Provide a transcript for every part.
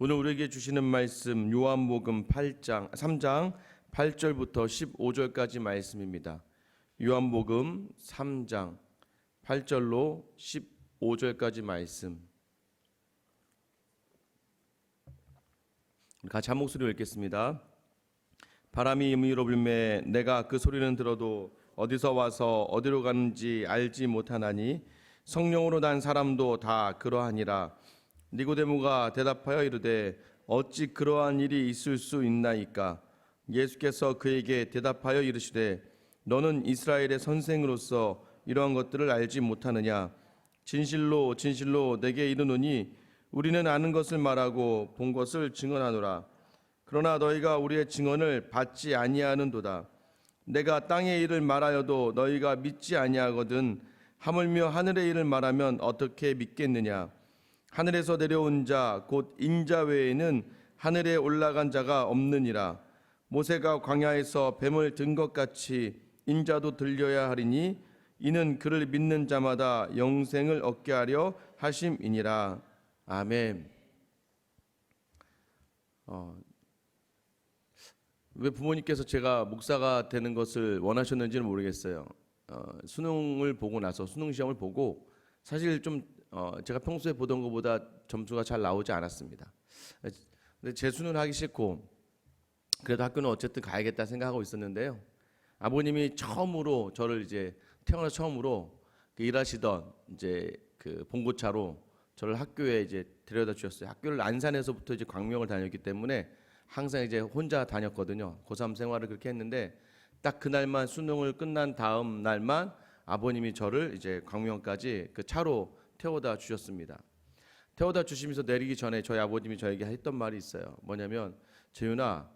오늘 우리에게 주시는 말씀 요한복음 3장 8절부터 15절까지 말씀입니다. 요한복음 3장 8절로 15절까지 말씀. 같이 한 목소리로 읽겠습니다. 바람이 임의로 불매 내가 그 소리는 들어도 어디서 와서 어디로 가는지 알지 못하나니 성령으로 난 사람도 다 그러하니라. 니고데모가 대답하여 이르되 어찌 그러한 일이 있을 수 있나이까? 예수께서 그에게 대답하여 이르시되 너는 이스라엘의 선생으로서 이러한 것들을 알지 못하느냐? 진실로 진실로 내게 이르노니 우리는 아는 것을 말하고 본 것을 증언하노라. 그러나 너희가 우리의 증언을 받지 아니하는도다. 내가 땅의 일을 말하여도 너희가 믿지 아니하거든 하물며 하늘의 일을 말하면 어떻게 믿겠느냐? 하늘에서 내려온 자 곧 인자 외에는 하늘에 올라간 자가 없느니라. 모세가 광야에서 뱀을 든 것 같이 인자도 들려야 하리니 이는 그를 믿는 자마다 영생을 얻게 하려 하심이니라. 아멘. 왜 부모님께서 제가 목사가 되는 것을 원하셨는지는 모르겠어요. 수능을 보고 나서 수능 시험을 보고 사실 좀 제가 평소에 보던 것보다 점수가 잘 나오지 않았습니다. 근데 재수는 하기 싫고 그래도 학교는 어쨌든 가야겠다 생각하고 있었는데요. 아버님이 처음으로 저를 이제 태어나서 처음으로 일하시던 이제 그 봉고차로 저를 학교에 이제 데려다 주셨어요. 학교를 안산에서부터 이제 광명을 다녔기 때문에 항상 이제 혼자 다녔거든요. 고3 생활을 그렇게 했는데 딱 그날만 수능을 끝난 다음 날만 아버님이 저를 이제 광명까지 그 차로 태워다 주셨습니다. 태워다 주시면서 내리기 전에 저희 아버님이 저에게 했던 말이 있어요. 뭐냐면 재윤아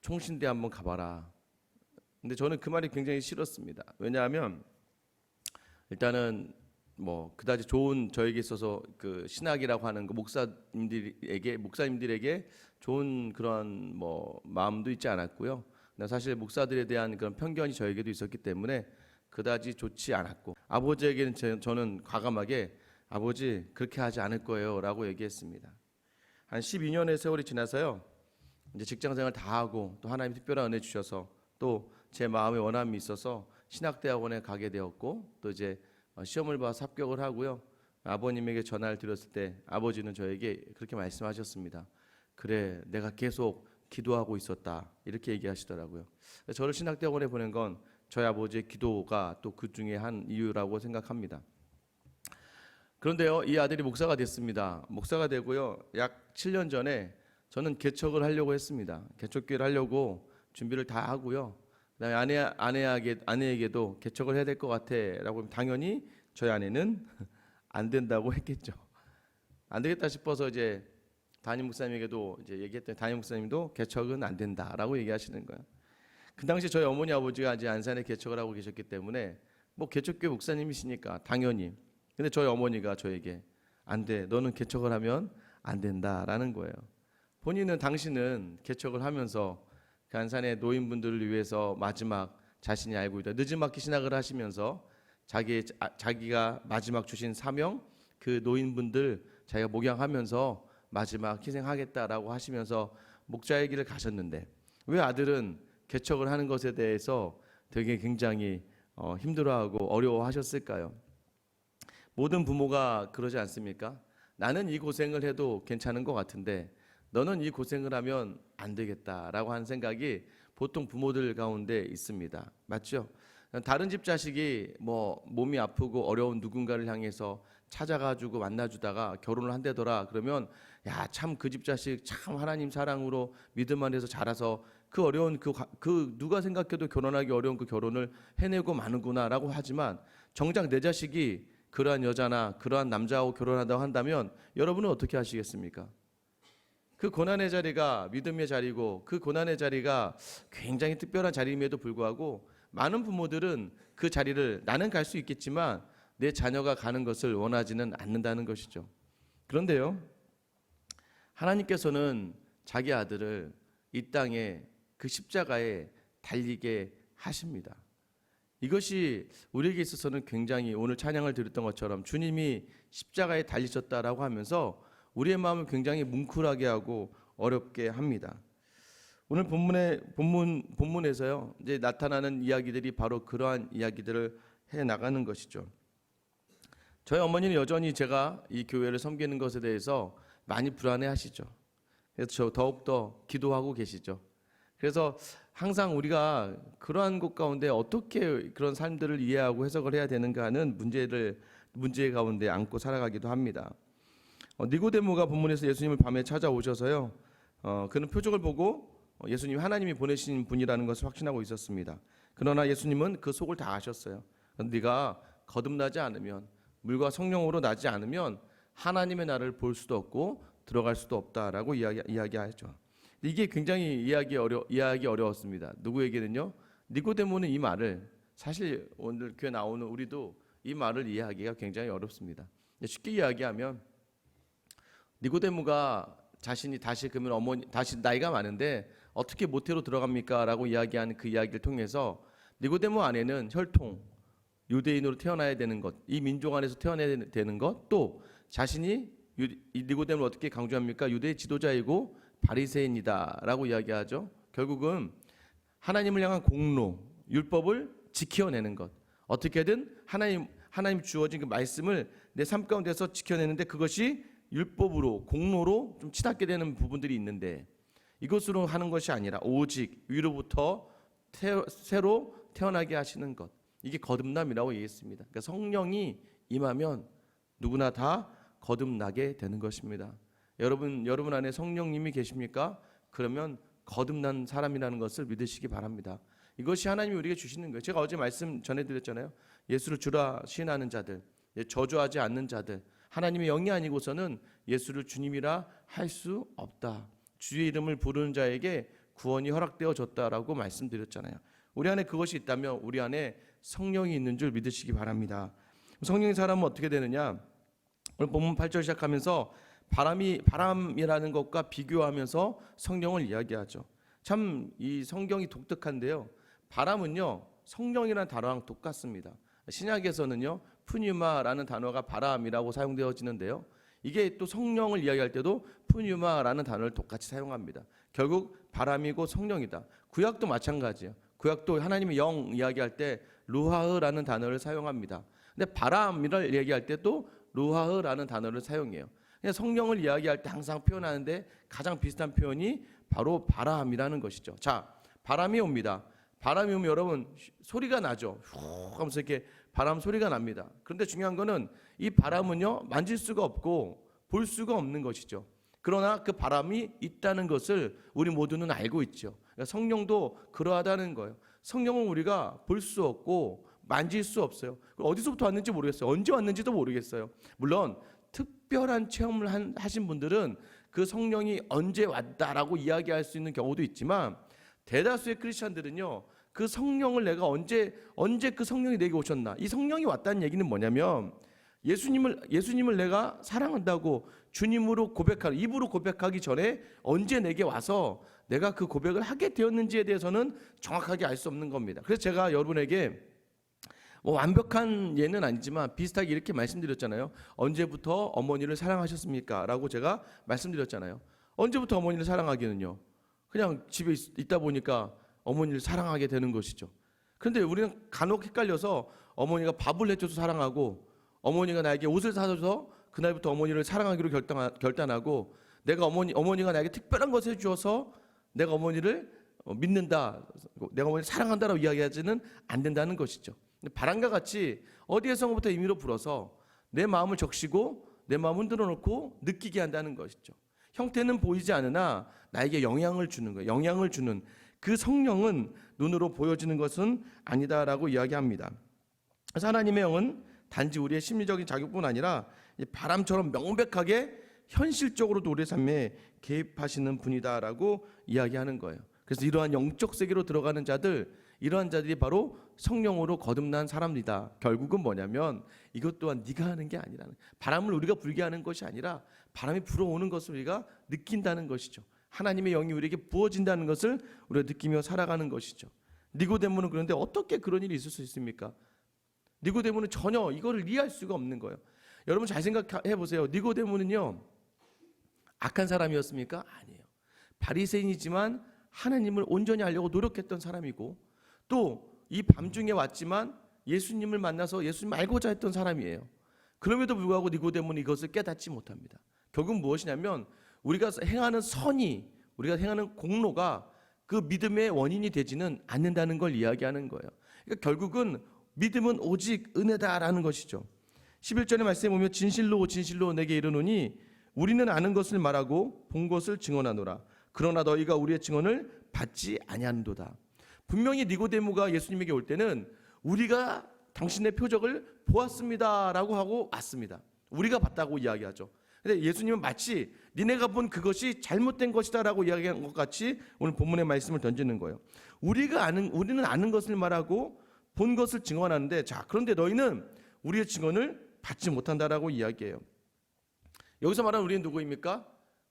총신대 한번 가봐라. 근데 저는 그 말이 굉장히 싫었습니다. 왜냐하면 일단은 뭐 그다지 좋은 저에게 있어서 그 신학이라고 하는 그 목사님들에게 좋은 그런 뭐 마음도 있지 않았고요. 사실 목사들에 대한 그런 편견이 저에게도 있었기 때문에 그다지 좋지 않았고 아버지에게는 저는 과감하게 아버지 그렇게 하지 않을 거예요 라고 얘기했습니다. 한 12년의 세월이 지나서요 이제 직장생활 다 하고 또 하나님 특별한 은혜 주셔서 또 제 마음의 원함이 있어서 신학대학원에 가게 되었고 또 이제 시험을 봐서 합격을 하고요. 아버님에게 전화를 드렸을 때 아버지는 저에게 그렇게 말씀하셨습니다. 그래 내가 계속 기도하고 있었다 이렇게 얘기하시더라고요. 저를 신학대학원에 보낸 건 저희 아버지의 기도가 또 그 중에 한 이유라고 생각합니다. 그런데요 이 아들이 목사가 됐습니다. 목사가 되고요 약 7년 전에 저는 개척을 하려고 했습니다. 개척교회를 하려고 준비를 다 하고요. 그다음에 아내에게도 개척을 해야 될 것 같아라고 하면 당연히 저희 아내는 안 된다고 했겠죠. 안 되겠다 싶어서 이제 담임 목사님에게도 이제 얘기했더니 담임 목사님도 개척은 안 된다라고 얘기하시는 거예요. 그 당시 저희 어머니 아버지가 이제 안산에 개척을 하고 계셨기 때문에 뭐 개척교회 목사님이시니까 당연히. 근데 저희 어머니가 저에게 안 돼, 너는 개척을 하면 안 된다라는 거예요. 본인은 당신은 개척을 하면서 그 안산의 노인분들을 위해서 마지막 자신이 알고 있다. 늦지막히 신학을 하시면서 자기가 마지막 주신 사명 그 노인분들 자기가 목양하면서 마지막 희생하겠다라고 하시면서 목자의 길을 가셨는데 왜 아들은 개척을 하는 것에 대해서 되게 굉장히 힘들어하고 어려워하셨을까요? 모든 부모가 그러지 않습니까? 나는 이 고생을 해도 괜찮은 것 같은데 너는 이 고생을 하면 안 되겠다라고 하는 생각이 보통 부모들 가운데 있습니다. 맞죠? 다른 집 자식이 뭐 몸이 아프고 어려운 누군가를 향해서 찾아가지고 만나주다가 결혼을 한다더라 그러면 야 참 그 집 자식 참 하나님 사랑으로 믿음 안에서 자라서 그 어려운 그 누가 생각해도 결혼하기 어려운 그 결혼을 해내고 마는구나라고 하지만 정작 내 자식이 그러한 여자나 그러한 남자하고 결혼한다고 한다면 여러분은 어떻게 하시겠습니까? 그 고난의 자리가 믿음의 자리고 그 고난의 자리가 굉장히 특별한 자리임에도 불구하고 많은 부모들은 그 자리를 나는 갈 수 있겠지만 내 자녀가 가는 것을 원하지는 않는다는 것이죠. 그런데요 하나님께서는 자기 아들을 이 땅에 그 십자가에 달리게 하십니다. 이것이 우리에게 있어서는 굉장히 오늘 찬양을 드렸던 것처럼 주님이 십자가에 달리셨다라고 하면서 우리의 마음을 굉장히 뭉클하게 하고 어렵게 합니다. 오늘 본문에서요, 이제 나타나는 이야기들이 바로 그러한 이야기들을 해 나가는 것이죠. 저희 어머니는 여전히 제가 이 교회를 섬기는 것에 대해서 많이 불안해하시죠. 그래서 더욱더 기도하고 계시죠. 그래서 항상 우리가 그러한 것 가운데 어떻게 그런 삶들을 이해하고 해석을 해야 되는가 하는 문제 가운데 안고 살아가기도 합니다. 니고데모가 본문에서 예수님을 밤에 찾아오셔서요, 그는 표적을 보고 예수님 하나님이 보내신 분이라는 것을 확신하고 있었습니다. 그러나 예수님은 그 속을 다 아셨어요. 네가 거듭나지 않으면, 물과 성령으로 나지 않으면 하나님의 나라를 볼 수도 없고 들어갈 수도 없다라고 이야기하죠. 이게 굉장히 이해하기 어려웠습니다. 누구에게는요? 니고데모는 이 말을, 사실 오늘 교회 나오는 우리도 이 말을 이해하기가 굉장히 어렵습니다. 쉽게 이야기하면 니고데모가 자신이 다시 나이가 많은데 어떻게 모태로 들어갑니까?라고 이야기하는 그 이야기를 통해서 니고데모 안에는 혈통, 유대인으로 태어나야 되는 것, 이 민족 안에서 태어나야 되는 것, 또 자신이 이 니고데모를 어떻게 강조합니까? 유대의 지도자이고 바리새인이다라고 이야기하죠. 결국은 하나님을 향한 공로, 율법을 지켜내는 것, 어떻게든 하나님 주어진 그 말씀을 내 삶 가운데서 지켜내는데 그것이 율법으로, 공로로 좀 치닫게 되는 부분들이 있는데, 이것으로 하는 것이 아니라 오직 위로부터 새로 태어나게 하시는 것, 이게 거듭남이라고 얘기했습니다. 그러니까 성령이 임하면 누구나 다 거듭나게 되는 것입니다. 여러분 안에 성령님이 계십니까? 그러면 거듭난 사람이라는 것을 믿으시기 바랍니다. 이것이 하나님이 우리에게 주시는 거예요. 제가 어제 말씀 전해드렸잖아요. 예수를 주라 시인하는 자들, 저주하지 않는 자들, 하나님의 영이 아니고서는 예수를 주님이라 할 수 없다. 주의 이름을 부르는 자에게 구원이 허락되어졌다라고 말씀드렸잖아요. 우리 안에 그것이 있다면 우리 안에 성령이 있는 줄 믿으시기 바랍니다. 성령의 사람은 어떻게 되느냐? 오늘 본문 8절 시작하면서 바람이라는 것과 비교하면서 성령을 이야기하죠. 참 이 성경이 독특한데요. 바람은요, 성령이라는 단어랑 똑같습니다. 신약에서는요, 푸뉴마라는 단어가 바람이라고 사용되어지는데요. 이게 또 성령을 이야기할 때도 푸뉴마라는 단어를 똑같이 사용합니다. 결국 바람이고 성령이다. 구약도 마찬가지예요. 구약도 하나님의 영 이야기할 때 루하흐라는 단어를 사용합니다. 근데 바람이를 얘기할 때 또 루하흐라는 단어를 사용해요. 그냥 성령을 이야기할 때 항상 표현하는데 가장 비슷한 표현이 바로 바람이라는 것이죠. 자, 바람이 옵니다. 바람이 오면 여러분 소리가 나죠. 후 하면서 이렇게 바람 소리가 납니다. 그런데 중요한 거는 이 바람은요, 만질 수가 없고 볼 수가 없는 것이죠. 그러나 그 바람이 있다는 것을 우리 모두는 알고 있죠. 그러니까 성령도 그러하다는 거예요. 성령은 우리가 볼 수 없고 만질 수 없어요. 어디서부터 왔는지 모르겠어요. 언제 왔는지도 모르겠어요. 물론 특별한 체험을 하신 분들은 그 성령이 언제 왔다라고 이야기할 수 있는 경우도 있지만, 대다수의 크리스찬들은요, 그 성령을 내가 언제 그 성령이 내게 오셨나, 이 성령이 왔다는 얘기는 뭐냐면 예수님을 내가 사랑한다고 주님으로 입으로 고백하기 전에 언제 내게 와서 내가 그 고백을 하게 되었는지에 대해서는 정확하게 알 수 없는 겁니다. 그래서 제가 여러분에게 완벽한 예는 아니지만 비슷하게 이렇게 말씀드렸잖아요. 언제부터 어머니를 사랑하셨습니까? 라고 제가 말씀드렸잖아요. 언제부터 어머니를 사랑하기는요, 그냥 집에 있다 보니까 어머니를 사랑하게 되는 것이죠. 그런데 우리는 간혹 헷갈려서 어머니가 밥을 해줘서 사랑하고, 어머니가 나에게 옷을 사줘서 그날부터 어머니를 사랑하기로 결단하고, 내가 어머니가 나에게 특별한 것을 해주어서 내가 어머니를 믿는다, 내가 어머니를 사랑한다라고 이야기하지는 안 된다는 것이죠. 바람과 같이 어디에서부터 임의로 불어서 내 마음을 적시고 내 마음을 흔들어 놓고 느끼게 한다는 것이죠. 형태는 보이지 않으나 나에게 영향을 주는 거예요. 영향을 주는 그 성령은 눈으로 보여지는 것은 아니다라고 이야기합니다. 그래서 하나님의 영은 단지 우리의 심리적인 자격뿐 아니라 바람처럼 명백하게 현실적으로도 우리의 삶에 개입하시는 분이다라고 이야기하는 거예요. 그래서 이러한 영적 세계로 들어가는 자들, 이러한 자들이 바로 성령으로 거듭난 사람이다. 결국은 뭐냐면 이것 또한 네가 하는 게 아니라는, 바람을 우리가 불게 하는 것이 아니라 바람이 불어오는 것을 우리가 느낀다는 것이죠. 하나님의 영이 우리에게 부어진다는 것을 우리가 느끼며 살아가는 것이죠. 니고데모는 그런데 어떻게 그런 일이 있을 수 있습니까? 니고데모는 전혀 이거를 이해할 수가 없는 거예요. 여러분 잘 생각해 보세요. 니고데모는요, 악한 사람이었습니까? 아니에요. 바리새인이지만 하나님을 온전히 알려고 노력했던 사람이고, 또 이 밤중에 왔지만 예수님을 만나서 예수님 알고자 했던 사람이에요. 그럼에도 불구하고 니고데모는 이것을 깨닫지 못합니다. 결국 무엇이냐면 우리가 행하는 선이, 우리가 행하는 공로가 그 믿음의 원인이 되지는 않는다는 걸 이야기하는 거예요. 그러니까 결국은 믿음은 오직 은혜다라는 것이죠. 11절의 말씀에 보면 진실로 진실로 내게 이르노니 우리는 아는 것을 말하고 본 것을 증언하노라. 그러나 너희가 우리의 증언을 받지 아니하는도다. 분명히 니고데모가 예수님에게 올 때는 우리가 당신의 표적을 보았습니다라고 하고 왔습니다. 우리가 봤다고 이야기하죠. 근데 예수님은 마치 니네가 본 그것이 잘못된 것이다라고 이야기한 것 같이 오늘 본문의 말씀을 던지는 거예요. 우리는 아는 것을 말하고 본 것을 증언하는데, 자, 그런데 너희는 우리의 증언을 받지 못한다라고 이야기해요. 여기서 말하는 우리는 누구입니까?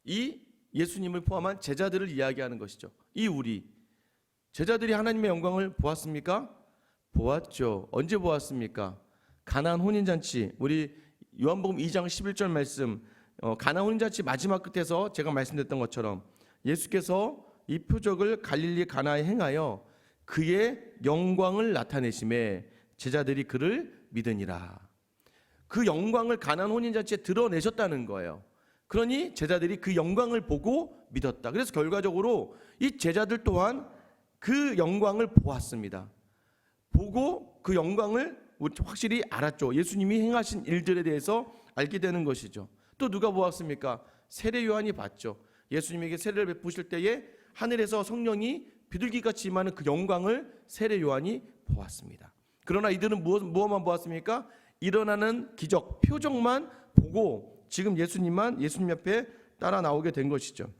이 예수님을 포함한 제자들을 이야기하는 것이죠. 이 우리 제자들이 하나님의 영광을 보았습니까? 보았죠. 언제 보았습니까? 가나안 혼인잔치, 우리 요한복음 2장 11절 말씀, 가나안 혼인잔치 마지막 끝에서 제가 말씀드렸던 것처럼 예수께서 이 표적을 갈릴리 가나에 행하여 그의 영광을 나타내심에 제자들이 그를 믿으니라. 그 영광을 가나안 혼인잔치에 드러내셨다는 거예요. 그러니 제자들이 그 영광을 보고 믿었다. 그래서 결과적으로 이 제자들 또한 그 영광을 보았습니다. 보고 그 영광을 확실히 알았죠. 예수님이 행하신 일들에 대해서 알게 되는 것이죠. 또 누가 보았습니까? 세례 요한이 봤죠. 예수님에게 세례를 베푸실 때에 하늘에서 성령이 비둘기같이 임하는 그 영광을 세례 요한이 보았습니다. 그러나 이들은 무엇만 보았습니까? 일어나는 기적, 표적만 보고 지금 예수님 앞에 따라 나오게 된 것이죠.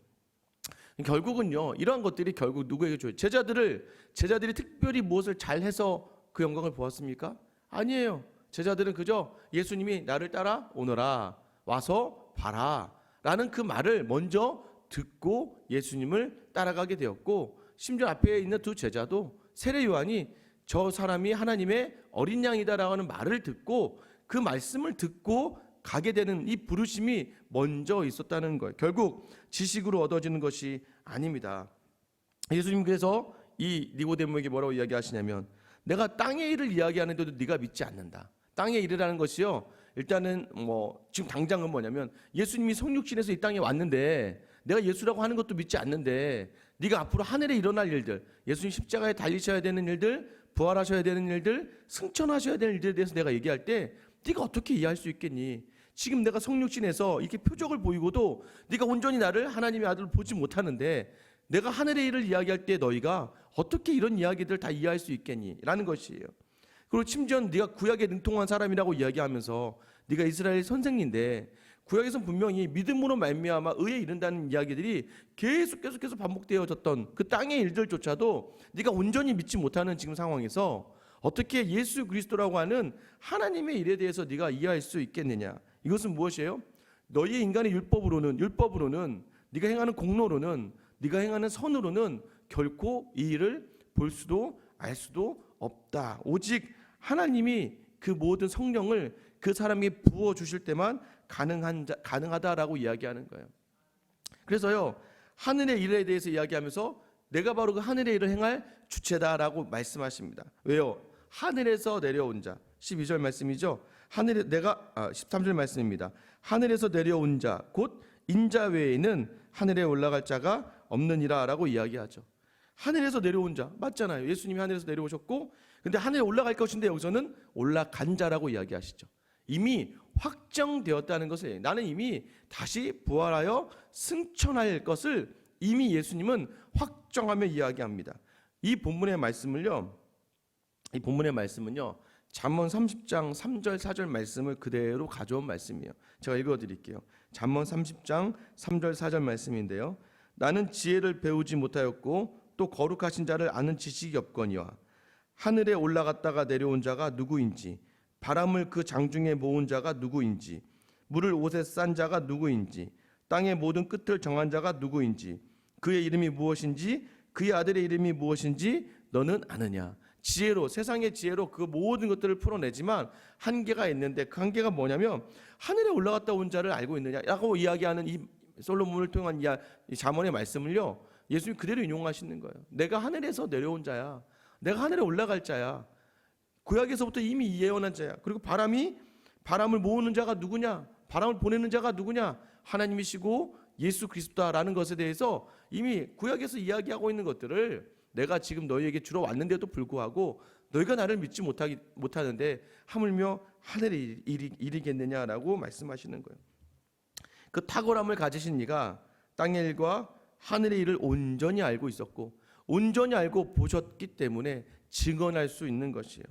결국은요, 이러한 것들이 결국 누구에게 줘요? 제자들이 특별히 무엇을 잘해서 그 영광을 보았습니까? 아니에요. 제자들은 그저 예수님이 나를 따라 오너라, 와서 봐라 라는 그 말을 먼저 듣고 예수님을 따라가게 되었고, 심지어 앞에 있는 두 제자도 세례 요한이 저 사람이 하나님의 어린 양이다라고 하는 말을 듣고 그 말씀을 듣고 가게 되는 이 부르심이 먼저 있었다는 거예요. 결국 지식으로 얻어지는 것이 아닙니다. 예수님 그래서 이 니고데모에게 뭐라고 이야기하시냐면, 내가 땅의 일을 이야기하는데도 네가 믿지 않는다. 땅의 일이라는 것이요, 일단은 지금 당장은 뭐냐면 예수님이 성육신에서 이 땅에 왔는데 내가 예수라고 하는 것도 믿지 않는데 네가 앞으로 하늘에 일어날 일들, 예수님 십자가에 달리셔야 되는 일들, 부활하셔야 되는 일들, 승천하셔야 되는 일들에 대해서 내가 얘기할 때 네가 어떻게 이해할 수 있겠니? 지금 내가 성육신에서 이렇게 표적을 보이고도 네가 온전히 나를 하나님의 아들을 보지 못하는데 내가 하늘의 일을 이야기할 때 너희가 어떻게 이런 이야기들을 다 이해할 수 있겠니? 라는 것이에요. 그리고 심지어 네가 구약에 능통한 사람이라고 이야기하면서 네가 이스라엘 선생인데 구약에서 분명히 믿음으로 말미암아 의에 이른다는 이야기들이 계속해서 반복되어졌던 그 땅의 일들조차도 네가 온전히 믿지 못하는 지금 상황에서 어떻게 예수 그리스도라고 하는 하나님의 일에 대해서 네가 이해할 수 있겠느냐? 이것은 무엇이에요? 너희의 인간의 율법으로는 네가 행하는 공로로는, 네가 행하는 선으로는 결코 이 일을 볼 수도 알 수도 없다. 오직 하나님이 그 모든 성령을 그 사람에게 부어 주실 때만 가능하다라고 이야기하는 거예요. 그래서요, 하늘의 일에 대해서 이야기하면서 내가 바로 그 하늘의 일을 행할 주체다라고 말씀하십니다. 왜요? 하늘에서 내려온 자, 12절 말씀이죠. 13절 말씀입니다. 하늘에서 내려온 자, 곧 인자 외에는 하늘에 올라갈 자가 없느니라라고 이야기하죠. 하늘에서 내려온 자 맞잖아요. 예수님이 하늘에서 내려오셨고, 근데 하늘에 올라갈 것인데 여기서는 올라간 자라고 이야기하시죠. 이미 확정되었다는 것을, 나는 이미 다시 부활하여 승천할 것을 이미 예수님은 확정하며 이야기합니다. 이 본문의 말씀은요, 잠언 30장 3절 4절 말씀을 그대로 가져온 말씀이에요. 제가 읽어드릴게요. 잠언 30장 3절 4절 말씀인데요. 나는 지혜를 배우지 못하였고 또 거룩하신 자를 아는 지식이 없거니와 하늘에 올라갔다가 내려온 자가 누구인지, 바람을 그 장중에 모은 자가 누구인지, 물을 옷에 싼 자가 누구인지, 땅의 모든 끝을 정한 자가 누구인지, 그의 이름이 무엇인지, 그의 아들의 이름이 무엇인지 너는 아느냐? 지혜로, 세상의 지혜로 그 모든 것들을 풀어내지만 한계가 있는데, 그 한계가 뭐냐면 하늘에 올라갔다 온 자를 알고 있느냐라고 이야기하는 이 솔로몬을 통한 이 잠언의 말씀을요, 예수님 그대로 인용하시는 거예요. 내가 하늘에서 내려온 자야. 내가 하늘에 올라갈 자야. 구약에서부터 이미 예언한 자야. 그리고 바람을 모으는 자가 누구냐? 바람을 보내는 자가 누구냐? 하나님이시고 예수 그리스도라는 것에 대해서 이미 구약에서 이야기하고 있는 것들을 내가 지금 너희에게 주러 왔는데도 불구하고 너희가 나를 믿지 못하는데 하물며 하늘에 이르겠느냐라고 말씀하시는 거예요. 그 탁월함을 가지신 이가 땅의 일과 하늘의 일을 온전히 알고 있었고 온전히 알고 보셨기 때문에 증언할 수 있는 것이에요.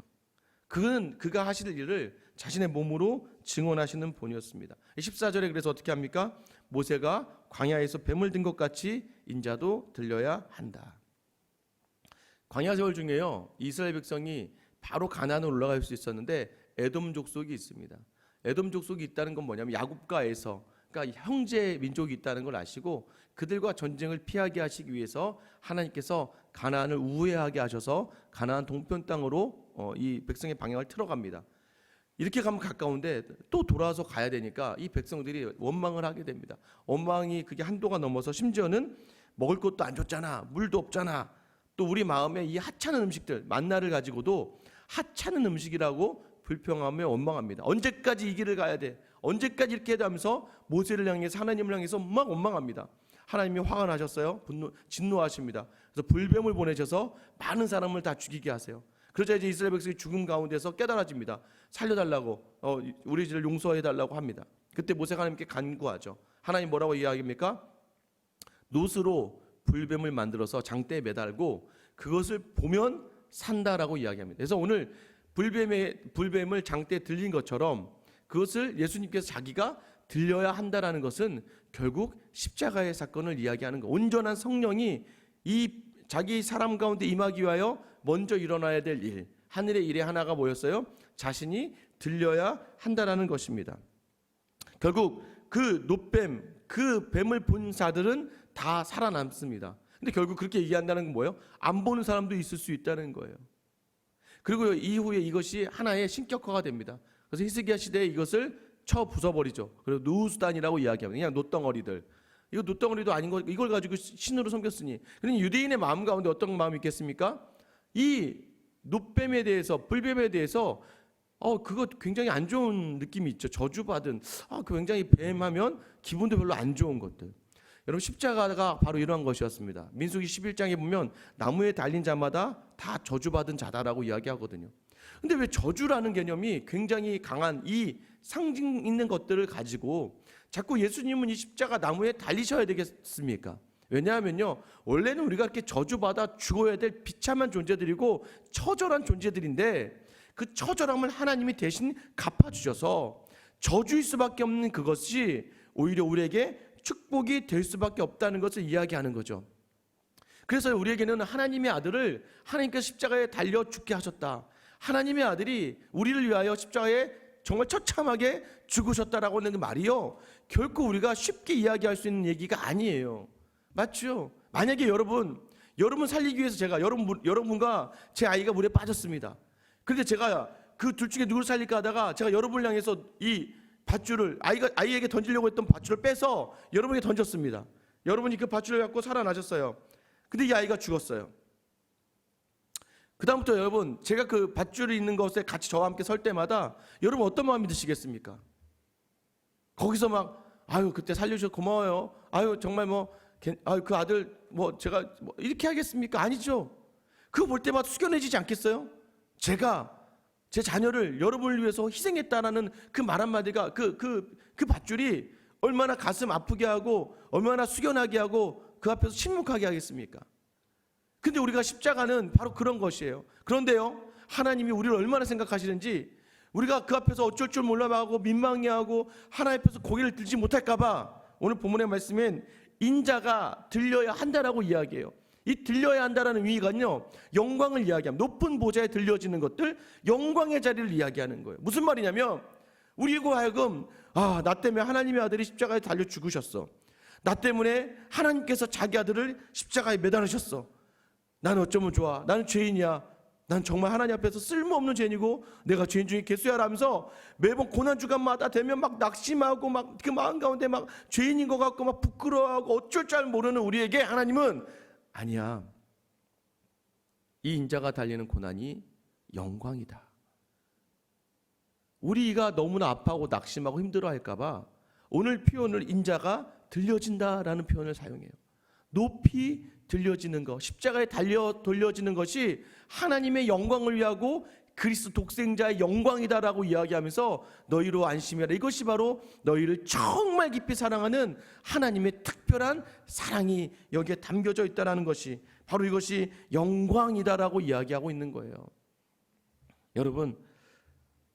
그가 하실 일을 자신의 몸으로 증언하시는 본이었습니다. 14절에 그래서 어떻게 합니까? 모세가 광야에서 뱀을 든 것 같이 인자도 들려야 한다. 광야 세월 중에요, 이스라엘 백성이 바로 가나안으로 올라갈 수 있었는데 에돔 족속이 있습니다. 에돔 족속이 있다는 건 뭐냐면 야곱과 에서, 그러니까 형제 민족이 있다는 걸 아시고 그들과 전쟁을 피하게 하시기 위해서 하나님께서 가나안을 우회하게 하셔서 가나안 동편 땅으로 이 백성의 방향을 틀어갑니다. 이렇게 가면 가까운데 또 돌아와서 가야 되니까 이 백성들이 원망을 하게 됩니다. 원망이 그게 한도가 넘어서 심지어는 먹을 것도 안 줬잖아, 물도 없잖아, 또 우리 마음에 이 하찮은 음식들, 만나를 가지고도 하찮은 음식이라고 불평하며 원망합니다. 언제까지 이 길을 가야 돼? 언제까지 이렇게 해야 하면서 모세를 향해서, 하나님을 향해서 막 원망합니다. 하나님이 화가 나셨어요. 진노하십니다. 그래서 불뱀을 보내셔서 많은 사람을 다 죽이게 하세요. 그러자 이제 이스라엘 백성이 죽음 가운데서 깨달아집니다. 살려달라고, 우리 죄를 용서해달라고 합니다. 그때 모세가 하나님께 간구하죠. 하나님 뭐라고 이야기합니까? 놋으로 불뱀을 만들어서 장대에 매달고 그것을 보면 산다라고 이야기합니다. 그래서 오늘 불뱀을 장대에 들린 것처럼 그것을 예수님께서 자기가 들려야 한다라는 것은 결국 십자가의 사건을 이야기하는 것. 온전한 성령이 이 자기 사람 가운데 임하기 위하여 먼저 일어나야 될 일, 하늘의 일의 하나가 뭐였어요? 자신이 들려야 한다라는 것입니다. 결국 그 놋뱀, 그 뱀을 본 자들은 다 살아남습니다. 근데 결국 그렇게 얘기한다는 건 뭐예요? 안 보는 사람도 있을 수 있다는 거예요. 그리고 이후에 이것이 하나의 신격화가 됩니다. 그래서 히스기야 시대에 이것을 쳐 부숴버리죠. 그리고 누수단이라고 이야기합니다. 그냥 놋덩어리들. 이거 놋덩어리도 아닌 거, 이걸 가지고 신으로 섬겼으니. 그러니 유대인의 마음 가운데 어떤 마음이 있겠습니까? 이 놋뱀에 대해서, 불뱀에 대해서 그거 굉장히 안 좋은 느낌이 있죠. 저주받은, 그 굉장히 뱀하면 기분도 별로 안 좋은 것들. 여러분, 십자가가 바로 이러한 것이었습니다. 민수기 11장에 보면 나무에 달린 자마다 다 저주받은 자다라고 이야기하거든요. 근데 왜 저주라는 개념이 굉장히 강한 이 상징 있는 것들을 가지고 자꾸 예수님은 이 십자가 나무에 달리셔야 되겠습니까? 왜냐하면요, 원래는 우리가 이렇게 저주받아 죽어야 될 비참한 존재들이고 처절한 존재들인데 그 처절함을 하나님이 대신 갚아주셔서 저주일 수밖에 없는 그것이 오히려 우리에게 축복이 될 수밖에 없다는 것을 이야기하는 거죠. 그래서 우리에게는 하나님의 아들을 하나님께서 십자가에 달려 죽게 하셨다. 하나님의 아들이 우리를 위하여 십자가에 정말 처참하게 죽으셨다라고 하는 그 말이요, 결코 우리가 쉽게 이야기할 수 있는 얘기가 아니에요. 맞죠? 만약에 여러분 살리기 위해서 제가 여러분과 제 아이가 물에 빠졌습니다. 그런데 제가 그 둘 중에 누구를 살릴까 하다가 제가 여러분을 향해서 이 밧줄을 아이에게 던지려고 했던 밧줄을 빼서 여러분에게 던졌습니다. 여러분이 그 밧줄을 갖고 살아나셨어요. 근데 이 아이가 죽었어요. 그 다음부터 여러분, 제가 그 밧줄이 있는 것에 같이 저와 함께 설 때마다 여러분 어떤 마음이 드시겠습니까? 거기서 막 그때 살려주셔서 고마워요. 정말 그 아들 제가 이렇게 하겠습니까? 아니죠. 그거 볼 때마다 숙연해지지 않겠어요? 제가 제 자녀를 여러분을 위해서 희생했다라는 그 말 한마디가 그 밧줄이 얼마나 가슴 아프게 하고 얼마나 숙연하게 하고 그 앞에서 침묵하게 하겠습니까? 근데 우리가 십자가는 바로 그런 것이에요. 그런데요, 하나님이 우리를 얼마나 생각하시는지, 우리가 그 앞에서 어쩔 줄 몰라하고 민망해하고 하나님 앞에서 고개를 들지 못할까 봐 오늘 본문의 말씀엔 인자가 들려야 한다라고 이야기해요. 이 들려야 한다라는 의미가요, 영광을 이야기합니다. 높은 보좌에 들려지는 것들, 영광의 자리를 이야기하는 거예요. 무슨 말이냐면 우리고 하여금 나 때문에 하나님의 아들이 십자가에 달려 죽으셨어. 나 때문에 하나님께서 자기 아들을 십자가에 매달으셨어. 나는 어쩌면 좋아. 나는 죄인이야. 난 정말 하나님 앞에서 쓸모없는 죄인이고 내가 죄인 중에 개수야라면서 매번 고난 주간마다 되면 막 낙심하고 막 그 마음 가운데 막 죄인인 것 같고 막 부끄러워하고 어쩔 줄 모르는 우리에게 하나님은 아니야. 이 인자가 달리는 고난이 영광이다. 우리가 너무나 아파하고 낙심하고 힘들어할까 봐 오늘 표현을 인자가 들려진다라는 표현을 사용해요. 높이 들려지는 것, 십자가에 달려 돌려지는 것이 하나님의 영광을 위하고 그리스도 독생자의 영광이다라고 이야기하면서 너희로 안심해라. 이것이 바로 너희를 정말 깊이 사랑하는 하나님의 특별한 사랑이 여기에 담겨져 있다라는 것이 바로 이것이 영광이다라고 이야기하고 있는 거예요. 여러분,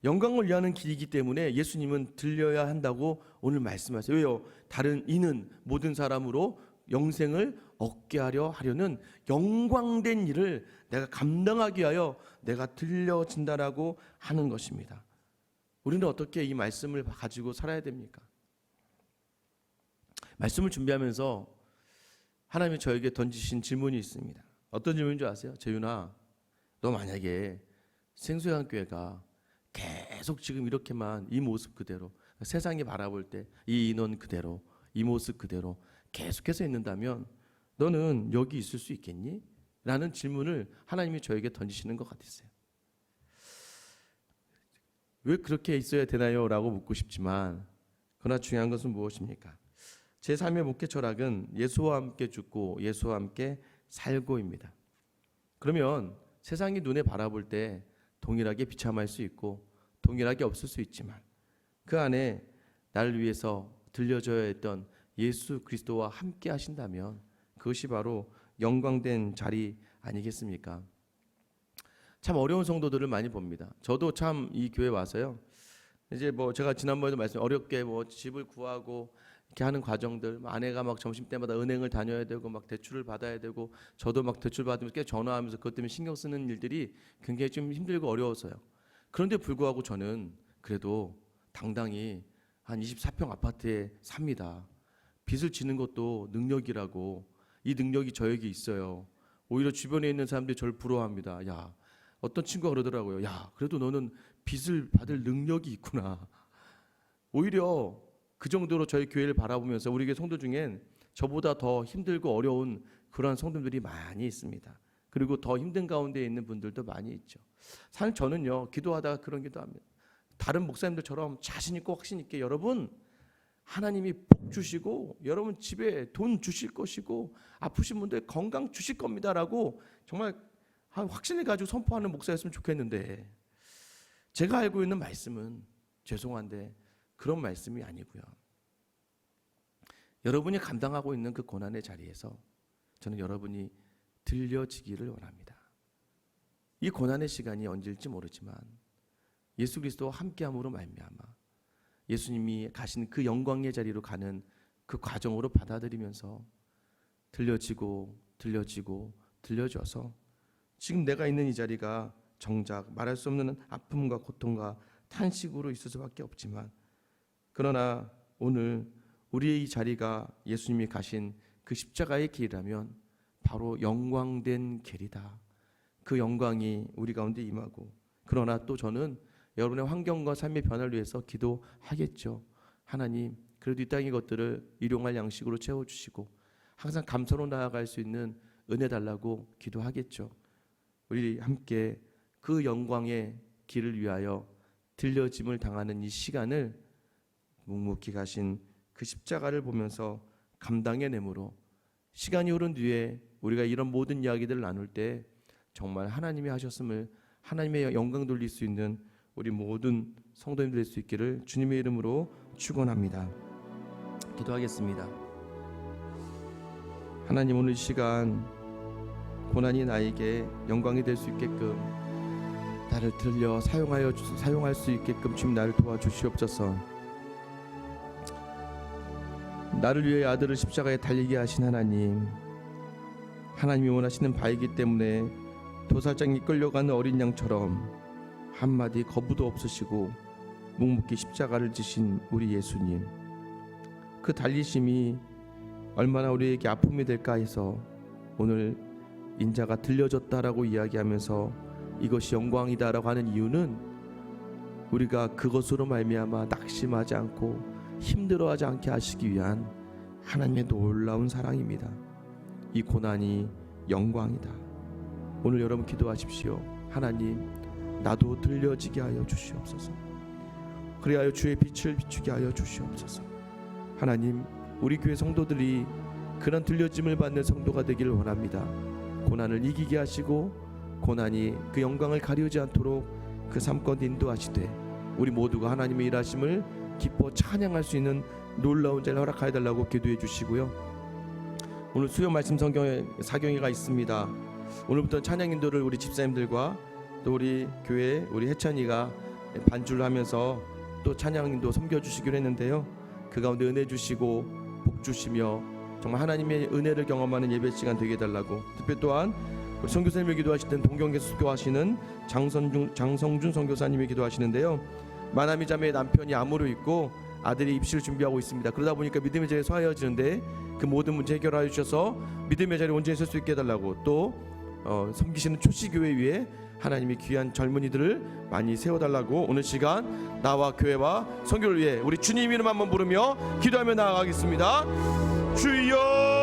영광을 위하는 길이기 때문에 예수님은 들려야 한다고 오늘 말씀하세요. 왜요? 다른 이는 모든 사람으로 영생을 얻게 하려는 영광된 일을 내가 감당하기 위하여 내가 들려진다라고 하는 것입니다. 우리는 어떻게 이 말씀을 가지고 살아야 됩니까? 말씀을 준비하면서 하나님이 저에게 던지신 질문이 있습니다. 어떤 질문인 줄 아세요? 재윤아, 너 만약에 생수양교회가 계속 지금 이렇게만 이 모습 그대로 세상이 바라볼 때 이 인원 그대로 이 모습 그대로 계속해서 있는다면 너는 여기 있을 수 있겠니? 라는 질문을 하나님이 저에게 던지시는 것 같았어요. 왜 그렇게 있어야 되나요? 라고 묻고 싶지만 그러나 중요한 것은 무엇입니까? 제 삶의 목회 철학은 예수와 함께 죽고 예수와 함께 살고입니다. 그러면 세상이 눈에 바라볼 때 동일하게 비참할 수 있고 동일하게 없을 수 있지만 그 안에 나를 위해서 들려줘야 했던 예수 그리스도와 함께 하신다면 그것이 바로 영광된 자리 아니겠습니까? 참 어려운 성도들을 많이 봅니다. 저도 참 이 교회 와서요. 이제 뭐 제가 지난번에도 어렵게 뭐 집을 구하고 이렇게 하는 과정들, 아내가 막 점심 때마다 은행을 다녀야 되고 막 대출을 받아야 되고 저도 막 대출 받으면서 꽤 전화하면서 그것 때문에 신경 쓰는 일들이 굉장히 좀 힘들고 어려워서요. 그런데 불구하고 저는 그래도 당당히 한 24평 아파트에 삽니다. 빚을 지는 것도 능력이라고, 이 능력이 저에게 있어요. 오히려 주변에 있는 사람들이 저를 부러워합니다. 야, 어떤 친구가 그러더라고요. 야, 그래도 너는 빚을 받을 능력이 있구나. 오히려 그 정도로 저희 교회를 바라보면서 우리 교회 성도 중엔 저보다 더 힘들고 어려운 그러한 성도들이 많이 있습니다. 그리고 더 힘든 가운데 있는 분들도 많이 있죠. 사실 저는요, 기도하다가 그런 기도합니다. 다른 목사님들처럼 자신 있고 확신 있게 여러분, 하나님이 복 주시고 여러분 집에 돈 주실 것이고 아프신 분들 건강 주실 겁니다라고 정말 확신을 가지고 선포하는 목사였으면 좋겠는데, 제가 알고 있는 말씀은 죄송한데 그런 말씀이 아니고요. 여러분이 감당하고 있는 그 고난의 자리에서 저는 여러분이 들려지기를 원합니다. 이 고난의 시간이 언제일지 모르지만 예수 그리스도와 함께함으로 말미암아 예수님이 가신 그 영광의 자리로 가는 그 과정으로 받아들이면서 들려지고 들려져서 지금 내가 있는 이 자리가 정작 말할 수 없는 아픔과 고통과 탄식으로 있을 수밖에 없지만, 그러나 오늘 우리의 이 자리가 예수님이 가신 그 십자가의 길이라면 바로 영광된 길이다. 그 영광이 우리 가운데 임하고, 그러나 또 저는 여러분의 환경과 삶의 변화를 위해서 기도하겠죠. 하나님, 그래도 이 땅의 것들을 일용할 양식으로 채워주시고 항상 감사로 나아갈 수 있는 은혜 달라고 기도하겠죠. 우리 함께 그 영광의 길을 위하여 들려짐을 당하는 이 시간을 묵묵히 가신 그 십자가를 보면서 감당의 내모로 시간이 흐른 뒤에 우리가 이런 모든 이야기들을 나눌 때 정말 하나님이 하셨음을, 하나님의 영광 돌릴 수 있는 우리 모든 성도님들 될 수 있기를 주님의 이름으로 축원합니다. 기도하겠습니다. 하나님, 오늘 이 시간 고난이 나에게 영광이 될 수 있게끔 나를 들려 사용할 수 있게끔 주님 나를 도와주시옵소서. 나를 위해 아들을 십자가에 달리게 하신 하나님, 하나님이 원하시는 바이기 때문에 도살장에 끌려가는 어린 양처럼 한마디 거부도 없으시고 묵묵히 십자가를 지신 우리 예수님, 그 달리심이 얼마나 우리에게 아픔이 될까 해서 오늘 인자가 들려졌다라고 이야기하면서 이것이 영광이다라고 하는 이유는 우리가 그것으로 말미암아 낙심하지 않고 힘들어하지 않게 하시기 위한 하나님의 놀라운 사랑입니다. 이 고난이 영광이다. 오늘 여러분 기도하십시오. 하나님, 나도 들려지게 하여 주시옵소서. 그리하여 주의 빛을 비추게 하여 주시옵소서. 하나님, 우리 교회 성도들이 그런 들려짐을 받는 성도가 되기를 원합니다. 고난을 이기게 하시고 고난이 그 영광을 가리우지 않도록 그 삶 가운데 인도하시되 우리 모두가 하나님의 일하심을 기뻐 찬양할 수 있는 놀라운 자를 허락하여 달라고 기도해 주시고요. 오늘 수요 말씀 성경에 사경회가 있습니다. 오늘부터 찬양 인도를 우리 집사님들과 또 우리 교회 우리 혜찬이가 반주를 하면서 또 찬양 인도 섬겨주시기로 했는데요. 그 가운데 은혜 주시고 복 주시며 정말 하나님의 은혜를 경험하는 예배 시간 되게 해달라고, 특biệt 또한 우리 선교사님을 기도하시던 동경에서 수교하시는 장성준 선교사님이 기도하시는데요. 마나미 자매의 남편이 암으로 있고 아들이 입시를 준비하고 있습니다. 그러다 보니까 믿음의 자리에 소하여지는데 그 모든 문제 해결하여 주셔서 믿음의 자리에 온전히 설 수 있게 해달라고, 또 섬기시는 초시교회 위에 하나님이 귀한 젊은이들을 많이 세워달라고 오늘 시간 나와 교회와 선교를 위해 우리 주님 이름 한번 부르며 기도하며 나아가겠습니다. 주여